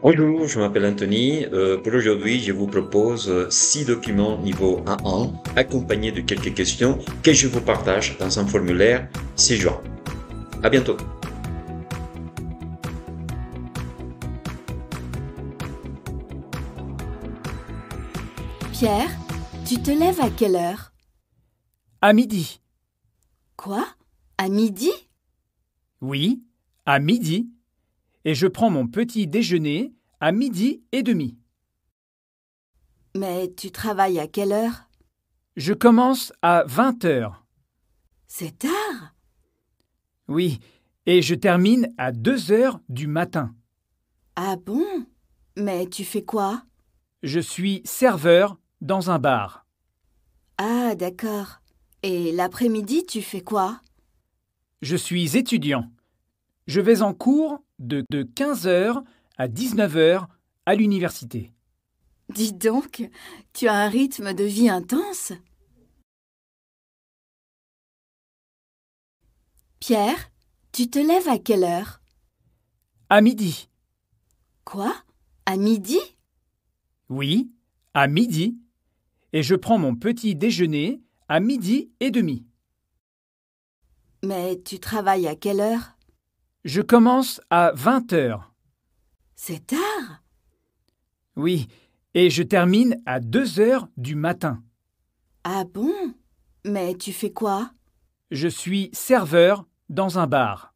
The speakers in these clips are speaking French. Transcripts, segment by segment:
Bonjour, je m'appelle Anthony. Pour aujourd'hui, je vous propose 6 documents niveau A1 accompagnés de quelques questions que je vous partage dans un formulaire ci-joint. À bientôt. Pierre, tu te lèves à quelle heure? À midi. Quoi? À midi? Oui, à midi. Et je prends mon petit déjeuner à midi et demi. Mais tu travailles à quelle heure? Je commence à 20 heures. C'est tard. Oui, et je termine à 2 heures du matin. Ah bon? Mais tu fais quoi? Je suis serveur dans un bar. Ah d'accord. Et l'après-midi, tu fais quoi? Je suis étudiant. Je vais en cours de 15 heures à 19 heures à l'université. Dis donc, tu as un rythme de vie intense. Pierre, tu te lèves à quelle heure? À midi. Quoi? À midi? Oui, à midi. Et je prends mon petit déjeuner à midi et demi. Mais tu travailles à quelle heure? Je commence à 20 heures. C'est tard. Oui, et je termine à 2 heures du matin. Ah bon? Mais tu fais quoi? Je suis serveur dans un bar.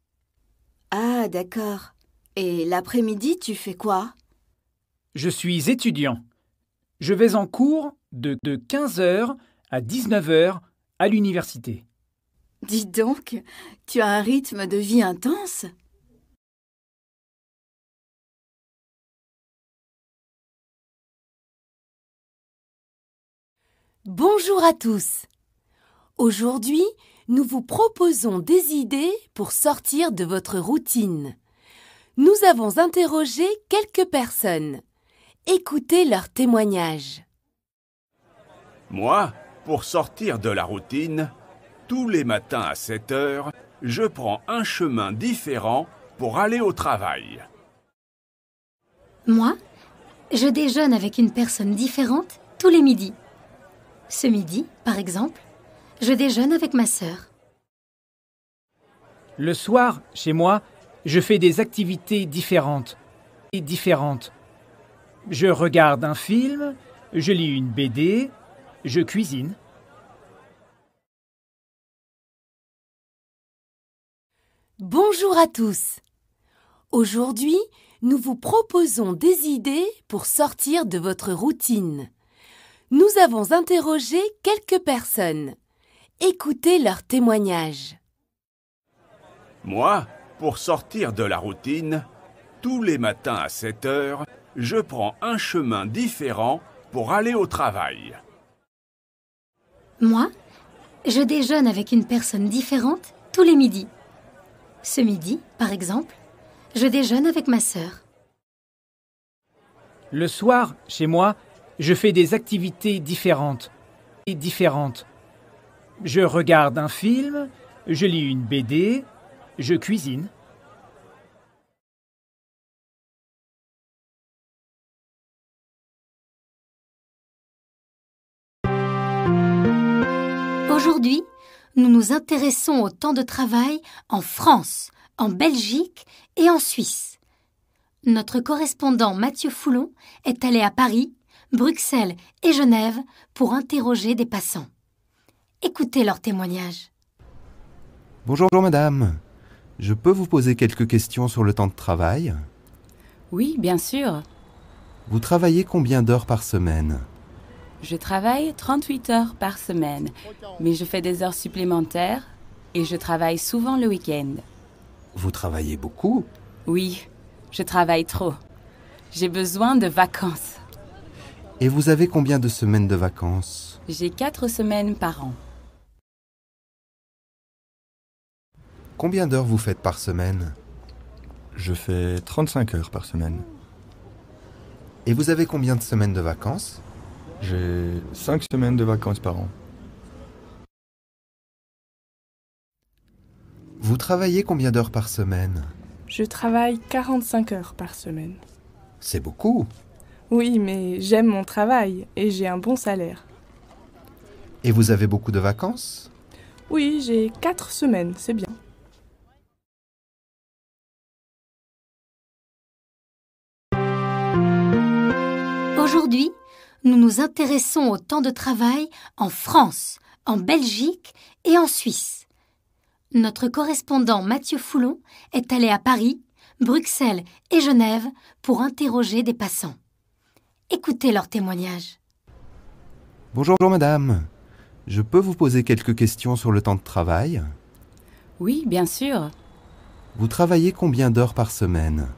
Ah d'accord. Et l'après-midi, tu fais quoi? Je suis étudiant. Je vais en cours de 15 heures à 19 heures à l'université. Dis donc, tu as un rythme de vie intense. Bonjour à tous. Aujourd'hui, nous vous proposons des idées pour sortir de votre routine. Nous avons interrogé quelques personnes. Écoutez leurs témoignages. Moi, pour sortir de la routine, tous les matins à 7 heures, je prends un chemin différent pour aller au travail. Moi, je déjeune avec une personne différente tous les midis. Ce midi, par exemple, je déjeune avec ma sœur. Le soir, chez moi, je fais des activités différentes. Je regarde un film, je lis une BD, je cuisine. Bonjour à tous. Aujourd'hui, nous vous proposons des idées pour sortir de votre routine. Nous avons interrogé quelques personnes. Écoutez leurs témoignages. Moi, pour sortir de la routine, tous les matins à 7 heures, je prends un chemin différent pour aller au travail. Moi, je déjeune avec une personne différente tous les midis. Ce midi, par exemple, je déjeune avec ma sœur. Le soir, chez moi, je fais des activités différentes. Je regarde un film, je lis une BD, je cuisine. Aujourd'hui, nous nous intéressons au temps de travail en France, en Belgique et en Suisse. Notre correspondant Mathieu Foulon est allé à Paris, Bruxelles et Genève pour interroger des passants. Écoutez leurs témoignages. Bonjour madame, je peux vous poser quelques questions sur le temps de travail? Oui, bien sûr. Vous travaillez combien d'heures par semaine? Je travaille 38 heures par semaine, mais je fais des heures supplémentaires et je travaille souvent le week-end. Vous travaillez beaucoup? Oui, je travaille trop. J'ai besoin de vacances. Et vous avez combien de semaines de vacances? J'ai 4 semaines par an. Combien d'heures vous faites par semaine? Je fais 35 heures par semaine. Et vous avez combien de semaines de vacances? J'ai 5 semaines de vacances par an. Vous travaillez combien d'heures par semaine? Je travaille 45 heures par semaine. C'est beaucoup. Oui, mais j'aime mon travail et j'ai un bon salaire. Et vous avez beaucoup de vacances? Oui, j'ai 4 semaines, c'est bien. Aujourd'hui, nous nous intéressons au temps de travail en France, en Belgique et en Suisse. Notre correspondant Mathieu Foulon est allé à Paris, Bruxelles et Genève pour interroger des passants. Écoutez leurs témoignages. Bonjour madame. Je peux vous poser quelques questions sur le temps de travail? Oui, bien sûr. Vous travaillez combien d'heures par semaine?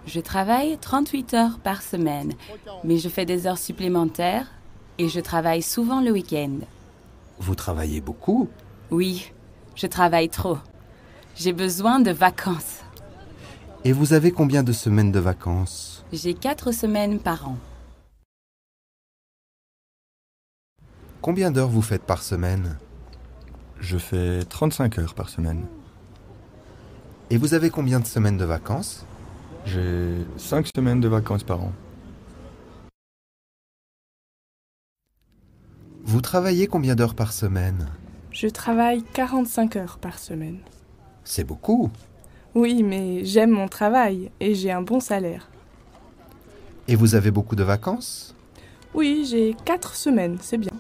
Je travaille 38 heures par semaine, mais je fais des heures supplémentaires et je travaille souvent le week-end. Vous travaillez beaucoup? Oui, je travaille trop. J'ai besoin de vacances. Et vous avez combien de semaines de vacances? J'ai 4 semaines par an. Combien d'heures vous faites par semaine? Je fais 35 heures par semaine. Et vous avez combien de semaines de vacances? J'ai 5 semaines de vacances par an. Vous travaillez combien d'heures par semaine? Je travaille 45 heures par semaine. C'est beaucoup. Oui, mais j'aime mon travail et j'ai un bon salaire. Et vous avez beaucoup de vacances? Oui, j'ai 4 semaines, c'est bien.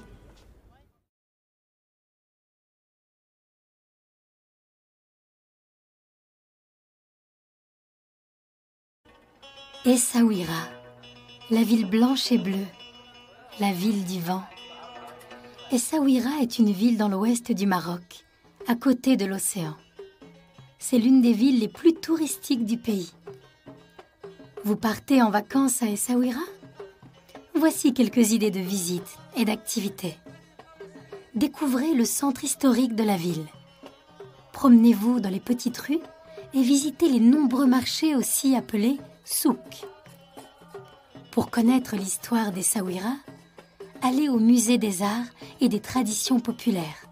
Essaouira, la ville blanche et bleue, la ville du vent. Essaouira est une ville dans l'ouest du Maroc, à côté de l'océan. C'est l'une des villes les plus touristiques du pays. Vous partez en vacances à Essaouira? Voici quelques idées de visites et d'activités. Découvrez le centre historique de la ville. Promenez-vous dans les petites rues et visitez les nombreux marchés aussi appelés souk. Pour connaître l'histoire d'Essaouira, allez au musée des arts et des traditions populaires.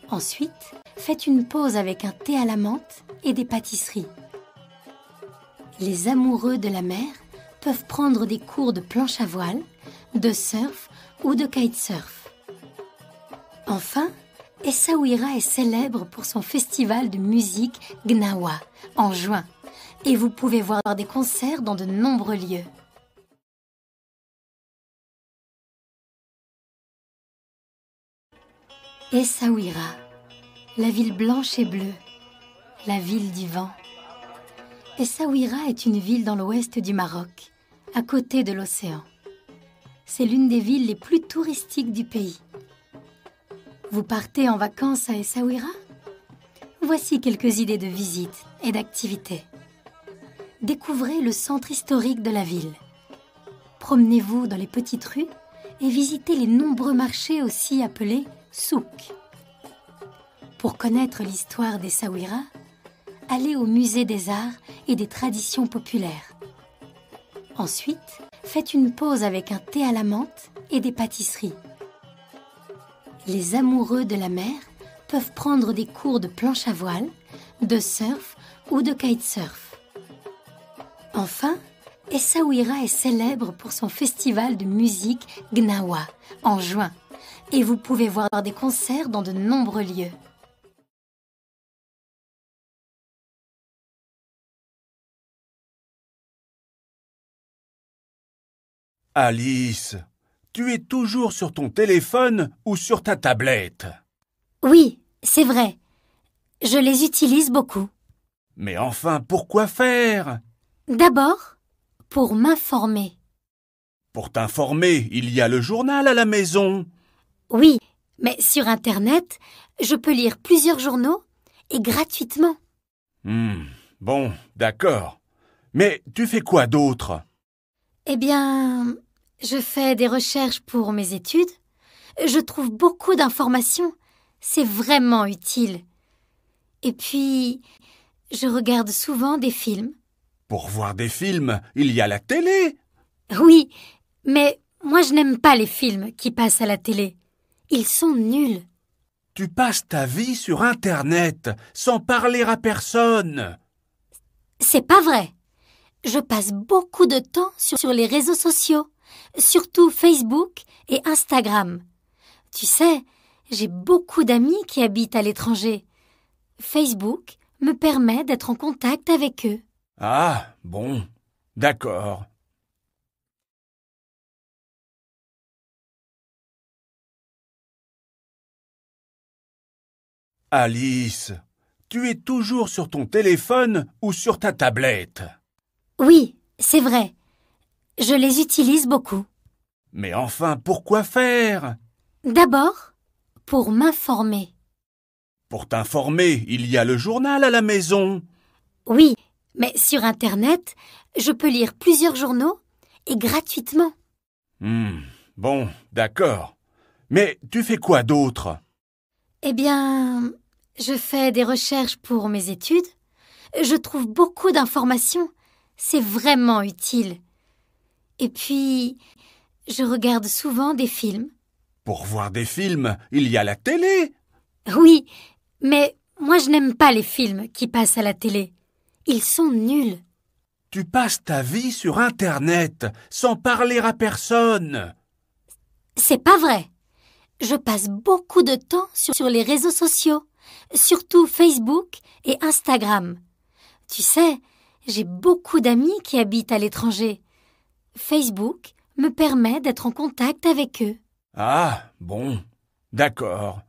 Ensuite, faites une pause avec un thé à la menthe et des pâtisseries. Les amoureux de la mer peuvent prendre des cours de planche à voile, de surf ou de kitesurf. Enfin, Essaouira est célèbre pour son festival de musique Gnawa en juin. Et vous pouvez voir des concerts dans de nombreux lieux. Essaouira, la ville blanche et bleue, la ville du vent. Essaouira est une ville dans l'ouest du Maroc, à côté de l'océan. C'est l'une des villes les plus touristiques du pays. Vous partez en vacances à Essaouira? Voici quelques idées de visites et d'activités. Découvrez le centre historique de la ville. Promenez-vous dans les petites rues et visitez les nombreux marchés aussi appelés souk. Pour connaître l'histoire d'Essaouira, allez au musée des arts et des traditions populaires. Ensuite, faites une pause avec un thé à la menthe et des pâtisseries. Les amoureux de la mer peuvent prendre des cours de planche à voile, de surf ou de kitesurf. Enfin, Essaouira est célèbre pour son festival de musique Gnawa en juin. Et vous pouvez voir des concerts dans de nombreux lieux. Alice, tu es toujours sur ton téléphone ou sur ta tablette? Oui, c'est vrai. Je les utilise beaucoup. Mais enfin, pourquoi faire? D'abord, pour m'informer. Pour t'informer, il y a le journal à la maison. Oui, mais sur Internet, je peux lire plusieurs journaux et gratuitement. Bon, d'accord. Mais tu fais quoi d'autre? Eh bien, je fais des recherches pour mes études. Je trouve beaucoup d'informations. C'est vraiment utile. Et puis, je regarde souvent des films. Pour voir des films, il y a la télé. Oui, mais moi je n'aime pas les films qui passent à la télé. Ils sont nuls. Tu passes ta vie sur Internet, sans parler à personne. C'est pas vrai. Je passe beaucoup de temps sur les réseaux sociaux, surtout Facebook et Instagram. Tu sais, j'ai beaucoup d'amis qui habitent à l'étranger. Facebook me permet d'être en contact avec eux. Ah, bon, d'accord. Alice, tu es toujours sur ton téléphone ou sur ta tablette? Oui, c'est vrai. Je les utilise beaucoup. Mais enfin, pourquoi faire? D'abord, pour m'informer. Pour t'informer, il y a le journal à la maison. Oui, mais sur Internet, je peux lire plusieurs journaux et gratuitement. Bon, d'accord. Mais tu fais quoi d'autre? Eh bien, je fais des recherches pour mes études. Je trouve beaucoup d'informations. C'est vraiment utile. Et puis, je regarde souvent des films. Pour voir des films, il y a la télé. Oui, mais moi je n'aime pas les films qui passent à la télé. Ils sont nuls. Tu passes ta vie sur Internet, sans parler à personne. C'est pas vrai. Je passe beaucoup de temps sur les réseaux sociaux, surtout Facebook et Instagram. Tu sais, j'ai beaucoup d'amis qui habitent à l'étranger. Facebook me permet d'être en contact avec eux. Ah, bon, d'accord.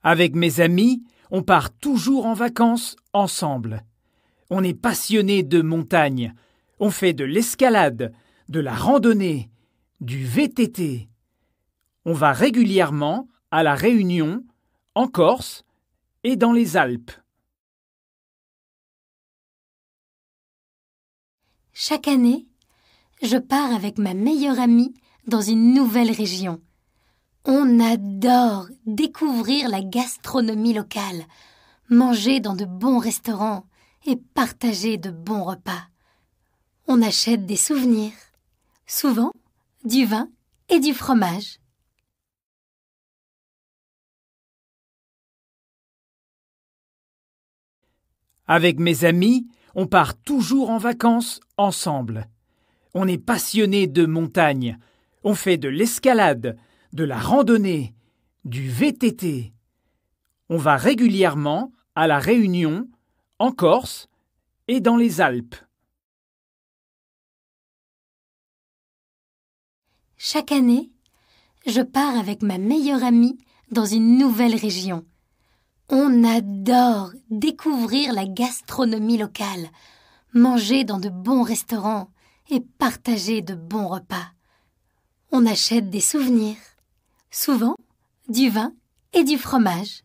Avec mes amis, on part toujours en vacances ensemble. On est passionné de montagne. On fait de l'escalade, de la randonnée, du VTT. On va régulièrement à La Réunion, en Corse et dans les Alpes. Chaque année, je pars avec ma meilleure amie dans une nouvelle région. On adore découvrir la gastronomie locale, manger dans de bons restaurants et partager de bons repas. On achète des souvenirs, souvent du vin et du fromage. Avec mes amis, on part toujours en vacances ensemble. On est passionné de montagne. On fait de l'escalade, de la randonnée, du VTT. On va régulièrement à La Réunion, en Corse et dans les Alpes. Chaque année, je pars avec ma meilleure amie dans une nouvelle région. On adore découvrir la gastronomie locale, manger dans de bons restaurants et partager de bons repas. On achète des souvenirs, souvent du vin et du fromage.